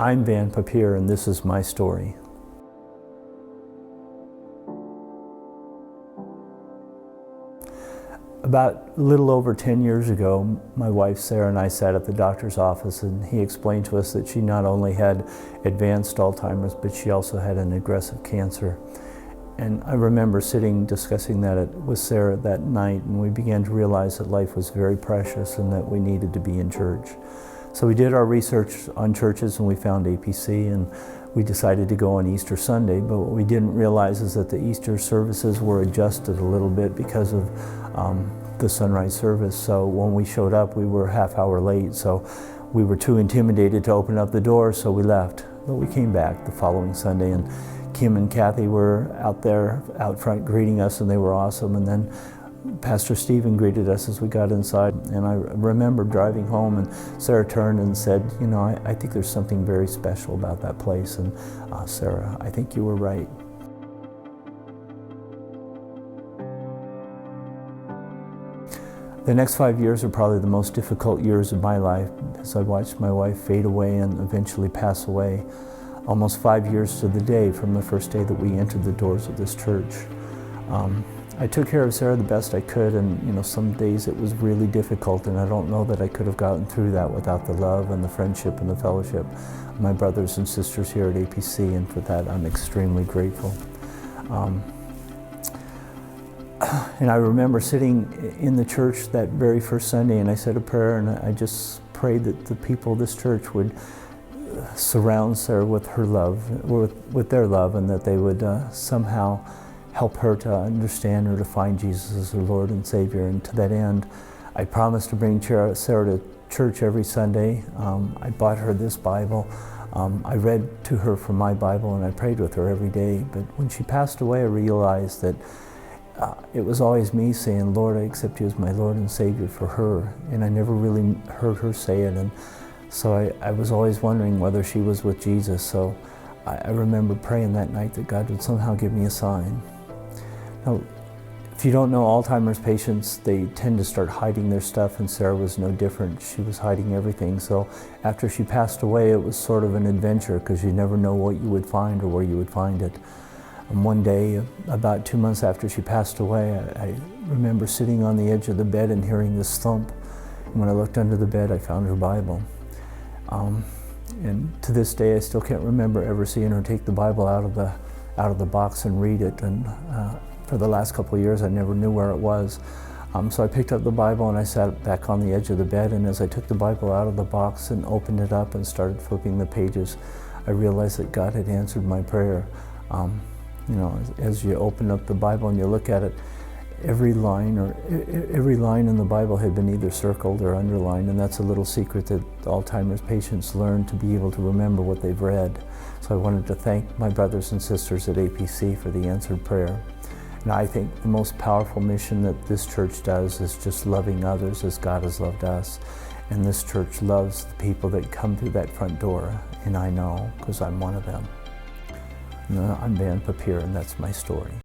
I'm Van Papier, and this is my story. About a little over 10 years ago, my wife Sarah and I sat at the doctor's office, and he explained to us that she not only had advanced Alzheimer's, but she also had an aggressive cancer. And I remember discussing that with Sarah that night, and we began to realize that life was very precious and that we needed to be in church. So we did our research on churches, and we found APC, and we decided to go on Easter Sunday. But what we didn't realize is that the Easter services were adjusted a little bit because of the sunrise service. So when we showed up, we were a half hour late. So we were too intimidated to open up the door, so we left. But we came back the following Sunday, and Kim and Kathy were out front greeting us, and they were awesome. And then Pastor Stephen greeted us as we got inside. And I remember driving home, and Sarah turned and said, you know, I think there's something very special about that place. And Sarah, I think you were right. The next 5 years are probably the most difficult years of my life, as I watched my wife fade away and eventually pass away. Almost 5 years to the day from the first day that we entered the doors of this church. I took care of Sarah the best I could, and you know, some days it was really difficult, and I don't know that I could have gotten through that without the love and the friendship and the fellowship of my brothers and sisters here at APC, and for that I'm extremely grateful. And I remember sitting in the church that very first Sunday, and I said a prayer, and I just prayed that the people of this church would surround Sarah with her love, with their love, and that they would somehow help her to understand or to find Jesus as her Lord and Savior. And to that end, I promised to bring Sarah to church every Sunday. I bought her this Bible. I read to her from my Bible, and I prayed with her every day. But when she passed away, I realized that it was always me saying, Lord, I accept you as my Lord and Savior for her. And I never really heard her say it. And so I was always wondering whether she was with Jesus. So I remember praying that night that God would somehow give me a sign. Now, if you don't know Alzheimer's patients, they tend to start hiding their stuff, and Sarah was no different. She was hiding everything. So after she passed away, it was sort of an adventure, because you never know what you would find or where you would find it. And one day, about 2 months after she passed away, I remember sitting on the edge of the bed and hearing this thump. And when I looked under the bed, I found her Bible. And to this day, I still can't remember ever seeing her take the Bible out of the box and read it. And for the last couple of years, I never knew where it was. So I picked up the Bible and I sat back on the edge of the bed. And as I took the Bible out of the box and opened it up and started flipping the pages, I realized that God had answered my prayer. You know, as you open up the Bible and you look at it, every line in the Bible had been either circled or underlined, and that's a little secret that Alzheimer's patients learn, to be able to remember what they've read. So I wanted to thank my brothers and sisters at APC for the answered prayer. And I think the most powerful mission that this church does is just loving others as God has loved us. And this church loves the people that come through that front door, and I know, because I'm one of them. I'm Van Papier, and that's my story.